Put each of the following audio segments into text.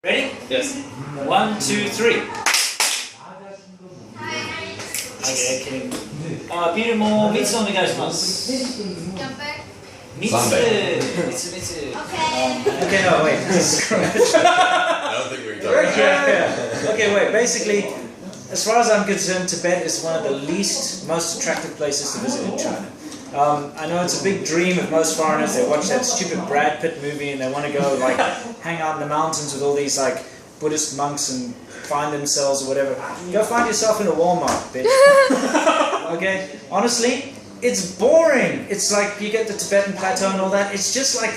Ready? Yes. 1, 2, 3. Okay. ビルも3つお願いします。3つ。Okay, no, wait. I don't think we can talk about that. Okay, wait. Basically, as far as I'm concerned, Tibet is one of the most attractive places to visit in China. I know it's a big dream of most foreigners. They watch that stupid Brad Pitt movie and they want to go like hang out in the mountains with all these like Buddhist monks and find themselves or whatever. Go find yourself in a Walmart, bitch. Okay? Honestly, it's boring. It's like you get the Tibetan plateau and all that. It's just like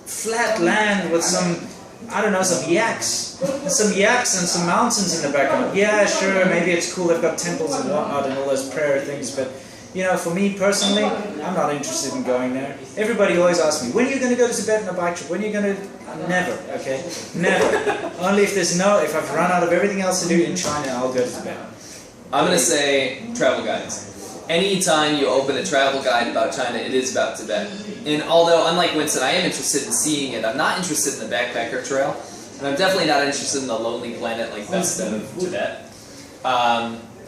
flat land with some, I don't know, some yaks. Some yaks and some mountains in the background. Yeah, sure, maybe it's cool. They've got temples and whatnot and all those prayer things, but you know, for me personally, I'm not interested in going there. Everybody always asks me, when are you going to go to Tibet on a bike trip? When are you going to... Never, okay? Never. Only if if I've run out of everything else to do in China, I'll go to Tibet. I'm going to say travel guides. Anytime you open a travel guide about China, it is about Tibet. And although, unlike Winston, I am interested in seeing it, I'm not interested in the backpacker trail. And I'm definitely not interested in the lonely planet like best of Tibet.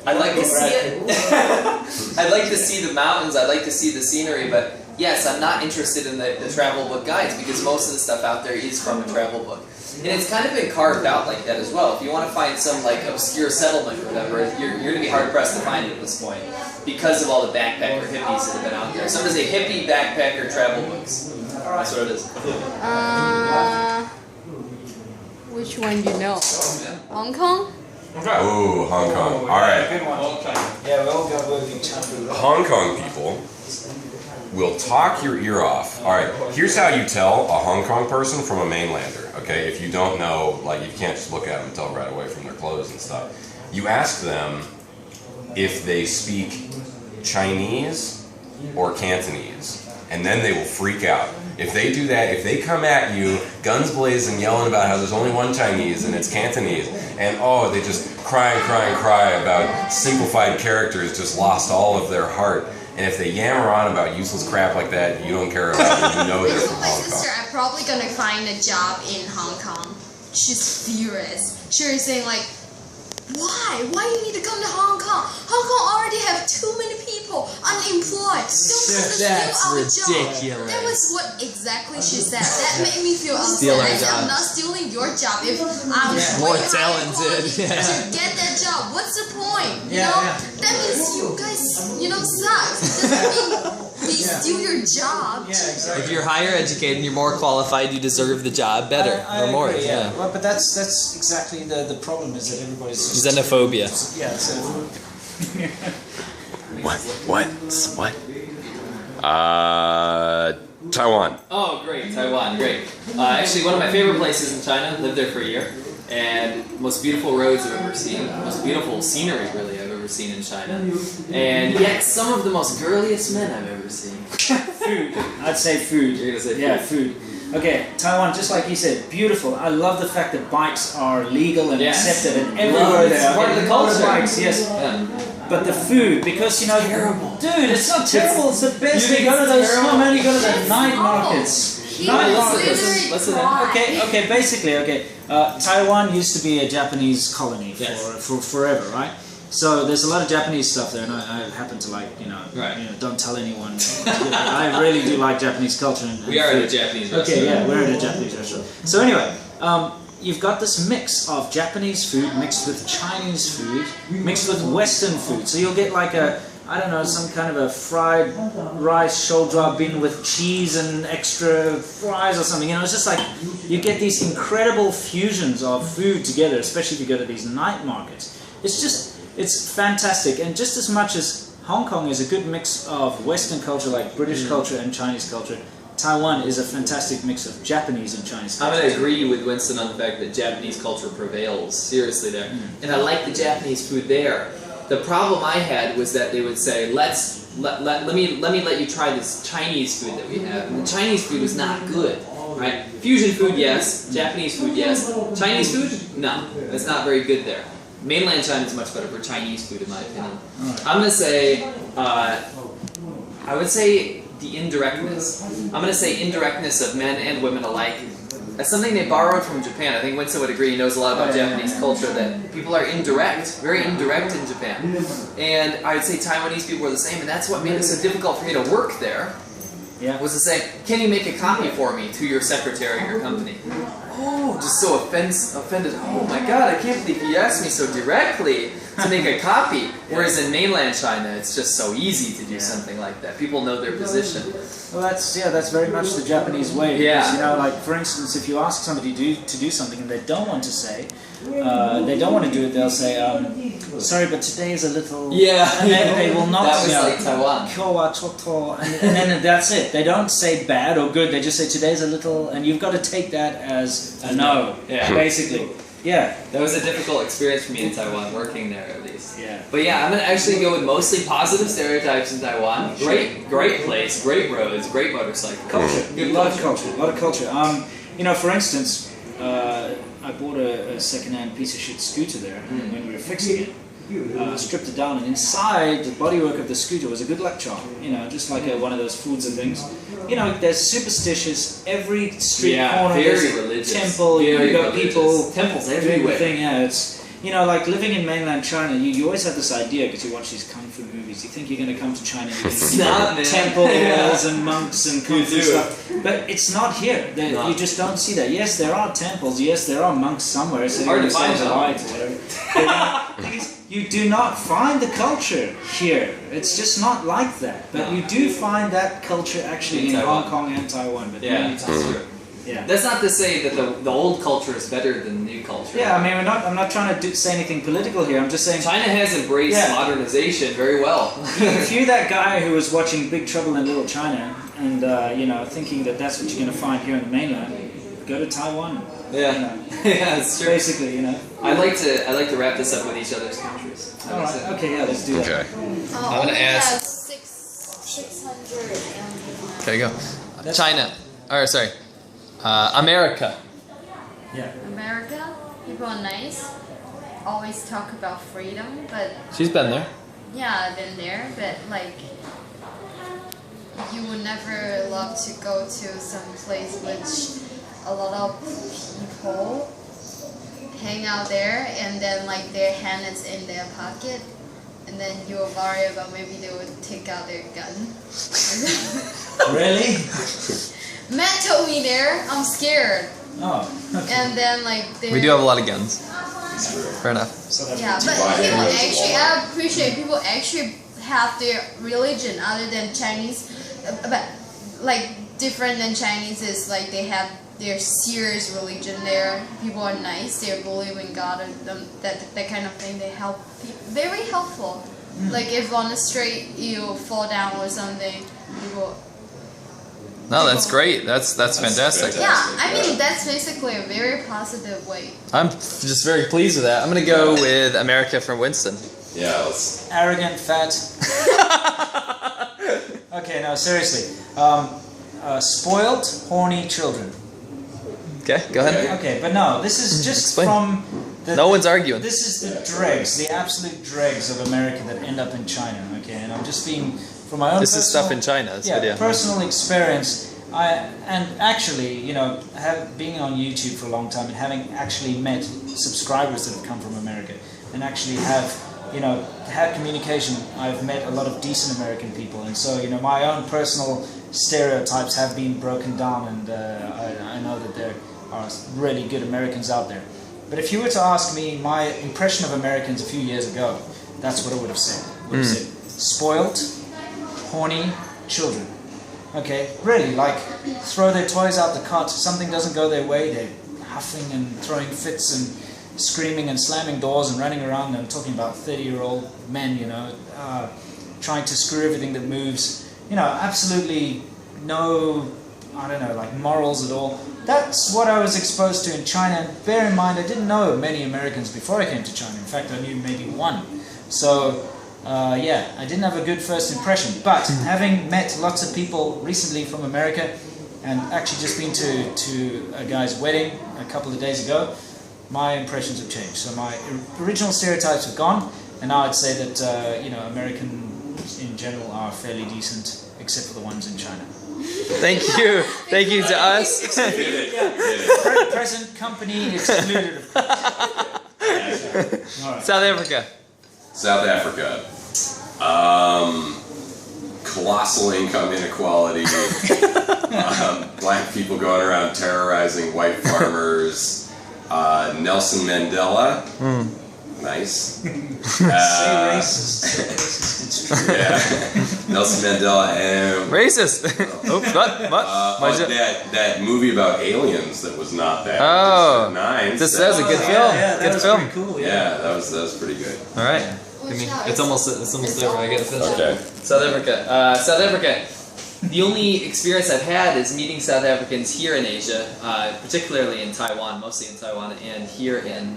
I'd like to see it. I'd like to see the mountains, I'd like to see the scenery, but yes, I'm not interested in the travel book guides because most of the stuff out there is from a travel book. And it's kind of been carved out like that as well. If you want to find some like obscure settlement or whatever, you're going to be hard-pressed to find it at this point because of all the backpacker hippies that have been out there. So I'm going to say hippie backpacker travel books. That's what it is. Which one do you know? Hong Kong? Okay. Ooh, Hong Kong. Alright. Good one. Yeah, we'll go with China. Hong Kong people will talk your ear off. Alright, here's how you tell a Hong Kong person from a mainlander, okay? If you don't know, like you can't just look at them and tell right away from their clothes and stuff. You ask them if they speak Chinese or Cantonese, and then they will freak out. If they do that, if they come at you, guns blazing, yelling about how there's only one Chinese and it's Cantonese, and oh, they just cry and cry and cry about simplified characters, just lost all of their heart. And if they yammer on about useless crap like that, you don't care about it, you know they're from Hong Kong. My sister, I'm probably gonna find a job in Hong Kong. She's furious. She's saying like, why? Why do you need to come to Hong Kong? Hong Kong already have too many people unemployed. That's ridiculous. That was what exactly she said. That made me feel upset. I said, I'm not stealing your job if I'm more way talented. to get that job. What's the point? You know? That means you guys, suck. Doesn't mean we steal your job. Yeah, exactly. If you're higher educated and you're more qualified, you deserve the job better or more. Agree, yeah. Well, but that's exactly the problem is that everybody's Xenophobia. Yeah, xenophobia. What? Taiwan. Oh, great, Taiwan, great. Actually, one of my favorite places in China, lived there for a year, and most beautiful roads I've ever seen, most beautiful scenery, really, I've ever seen in China, and yet some of the most girliest men I've ever seen. Food. I'd say food. You're going to say food? Yeah, food. Okay, Taiwan, just like you said, beautiful. I love the fact that bikes are legal and accepted and everywhere there. It's part of the culture. Bikes, yes. Yeah. But the food, because Terrible. dude, it's not terrible. It's the best. You go to those. No man, you go to the night markets. Night markets. Listen. Okay. Basically, Taiwan used to be a Japanese colony for forever, right? So there's a lot of Japanese stuff there, and I happen to like, don't tell anyone. I really do like Japanese culture. And we are at a Japanese restaurant. Okay, yeah, we're at a Japanese restaurant. So anyway, you've got this mix of Japanese food mixed with Chinese food, mixed with Western food. So you'll get like some kind of a fried rice shoulder bin with cheese and extra fries or something. It's just like you get these incredible fusions of food together, especially if you go to these night markets. It's fantastic, and just as much as Hong Kong is a good mix of Western culture like British culture and Chinese culture, Taiwan is a fantastic mix of Japanese and Chinese culture. I'm going to agree with Winston on the fact that Japanese culture prevails seriously there, and I like the Japanese food there. The problem I had was that they would say, let me let you try this Chinese food that we have, and the Chinese food was not good. Right? Fusion food, yes. Japanese food, yes. Chinese food, no. It's not very good there. Mainland China is much better for Chinese food, in my opinion. I'm going to say, I would say the indirectness. I'm going to say indirectness of men and women alike That's something they borrowed from Japan. I think Winston would agree. He knows a lot about Japanese culture, that people are indirect, very indirect in Japan. And I'd say Taiwanese people are the same, and that's what made it so difficult for me to work there. Yeah. Was to say, can you make a copy for me to your secretary or your company? Oh, just so offended. Oh my God, I can't believe he asked me so directly to make a copy. Whereas in mainland China, it's just so easy to do something like that. People know their position. Well, that's very much the Japanese way. Because, you know, like for instance, if you ask somebody to do something and they don't want to say, they don't want to do it, they'll say, sorry, but today is a little... Yeah. And they will not... That was like Taiwan. Kyowa toto, and then that's it. They don't say bad or good, they just say today's a little... And you've got to take that as a no, basically. Yeah. That was a difficult experience for me in Taiwan, working there at least. Yeah. But yeah, I'm going to actually go with mostly positive stereotypes in Taiwan. Great place, great roads, great motorcycle. Culture. A lot of culture. You know, for instance, I bought a second-hand piece of shit scooter there, and when we were fixing it, stripped it down, and inside the bodywork of the scooter was a good luck charm. You know, just like one of those foods and things. You know, they're superstitious. Every street corner very there's religious. a temple. You've got people. Temples everywhere. Everything, yeah. It's, you know, like living in mainland China, you always have this idea, because you watch these kung fu movies, you think you're going to come to China, you're going to see temples and monks and kung fu stuff. But it's not here. You just don't see that. Yes, there are temples. Yes, there are monks somewhere. So hard to find them. Or whatever. But, the thing is, you do not find the culture here. It's just not like that. But you do find that culture actually in Hong Kong and Taiwan. But that's true. Yeah. That's not to say that the old culture is better than the new culture. Yeah, I mean, I'm not trying to say anything political here. I'm just saying China has embraced modernization very well. If you're that guy who was watching Big Trouble in Little China and you know, thinking that that's what you're going to find here in the mainland, go to Taiwan. Yeah, you know. yeah, it's true. Basically, you know. I like to wrap this up with each other's countries. All right. Okay, yeah, let's do that. Okay. I'm gonna ask. 600. There you go. China. Or sorry. America. Yeah. America, people are nice. Always talk about freedom, but She's been there. yeah, I've been there. But like, you would never love to go to some place which a lot of people hang out there, and then like their hand is in their pocket, and then you will worry about maybe they would take out their gun. Really? Matt told me there. I'm scared. Oh. Okay. And then like We do have a lot of guns. Fair enough. yeah, but people actually, I appreciate people actually have their religion other than Chinese, but like different than Chinese is like they have their serious religion there. People are nice. They believe in God and that kind of thing. They help people. Very helpful. Like if on the street you fall down or something, people. No, that's great. That's fantastic. Yeah, I mean that's basically a very positive way. I'm just very pleased with that. I'm gonna go with America from Winston. Yeah, let's... Arrogant, fat. Okay, no, seriously. Spoiled, horny children. Okay, go ahead. Okay, but no, this is just Explain. from the... No one's arguing. This is the dregs, the absolute dregs of America that end up in China, okay? And I'm just being... From my own This is stuff in China. This video. Personal experience. And actually, you know, being on YouTube for a long time and having actually met subscribers that have come from America and actually have, you know, had communication. I've met a lot of decent American people, and so, you know, my own personal stereotypes have been broken down, and I know that there are really good Americans out there. But if you were to ask me my impression of Americans a few years ago, that's what I would have said. I would have said, spoiled, horny children. Okay, really, like, throw their toys out the cart, something doesn't go their way, they're huffing and throwing fits and screaming and slamming doors and running around and talking about 30-year-old men, you know, trying to screw everything that moves. You know, absolutely no, I don't know, like morals at all. That's what I was exposed to in China. Bear in mind, I didn't know many Americans before I came to China. In fact, I knew maybe one. So, yeah, I didn't have a good first impression. But having met lots of people recently from America and actually just been to a guy's wedding a couple of days ago, my impressions have changed. So my original stereotypes have gone, and now I'd say that, you know, Americans in general are fairly decent, except for the ones in China. Thank you. Thank you to us. Present company excluded. South Africa. South Africa. Colossal income inequality. Black people going around terrorizing white farmers. Nelson Mandela. Nice. Yeah. Nelson Mandela and Racist. Oops, what? that movie about aliens that was not that. Oh, nice. That was a good film. That Good was film. pretty cool. Yeah, that was pretty good. All right. It's almost there. I get it. Okay. South Africa. South Africa. The only experience I've had is meeting South Africans here in Asia, particularly in Taiwan, mostly in Taiwan, and here in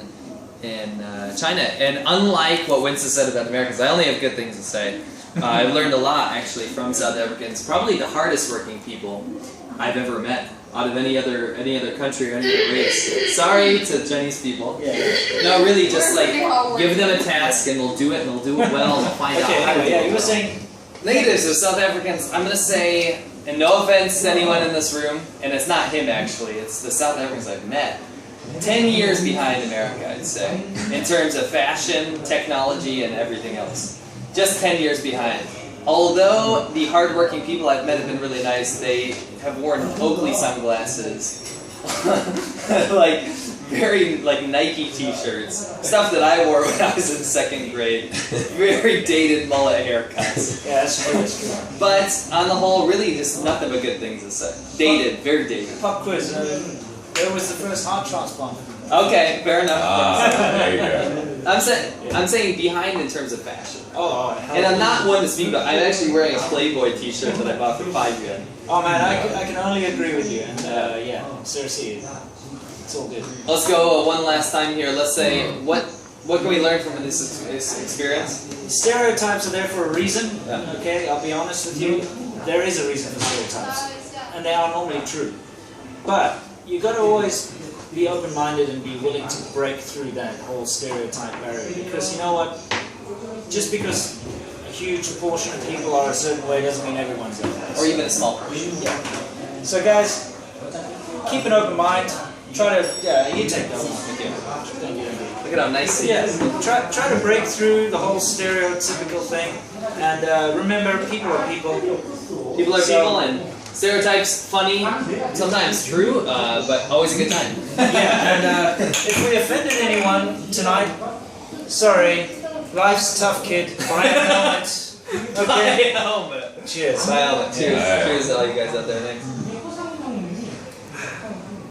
China. And unlike what Winston said about Americans, I only have good things to say. I've learned a lot actually from South Africans. Probably the hardest working people I've ever met out of any other country or any other race. Sorry to Chinese people. No, really, just like give them a task and they'll do it and they'll do it well and they'll find out how to do it. You were saying. Negatives of South Africans, I'm going to say, and no offense to anyone in this room, and it's not him actually, it's the South Africans I've met, 10 years behind America, I'd say, in terms of fashion, technology, and everything else. Just 10 years behind. Although the hardworking people I've met have been really nice, they have worn Oakley sunglasses, like very Nike t-shirts, stuff that I wore when I was in 2nd grade, very dated mullet haircuts. Yeah, that's true. But on the whole, really just nothing but good things to say. Dated, very dated. Pop quiz. Where was the first heart transplant? Okay, fair enough. There you go. I'm saying behind in terms of fashion. Oh, And I'm not one to speak about. I'm actually wearing a Playboy t-shirt that I bought for $5. Oh man, I can only agree with you. And yeah, seriously, it's all good. Let's go one last time here. Let's say what can we learn from this experience? Stereotypes are there for a reason. Yeah. Okay, I'll be honest with you. There is a reason for stereotypes, and they are normally true. But you got to always be open-minded and be willing to break through that whole stereotype barrier. Because you know what? Just because a huge portion of people are a certain way doesn't mean everyone's like that. Or even a small portion. Yeah. So guys, keep an open mind. Try to, you take that one. Thank you. Look at how nice he is. Try to break through the whole stereotypical thing. And remember, people are people. People are people, and stereotypes, funny, sometimes true, but always a good time. Yeah, and if we offended anyone tonight, sorry. Life's tough, kid. Buy a helmet. Okay. Bye, helmet. Cheers. Bye, helmet. Cheers. Yeah. Cheers to all you guys out there. Thanks.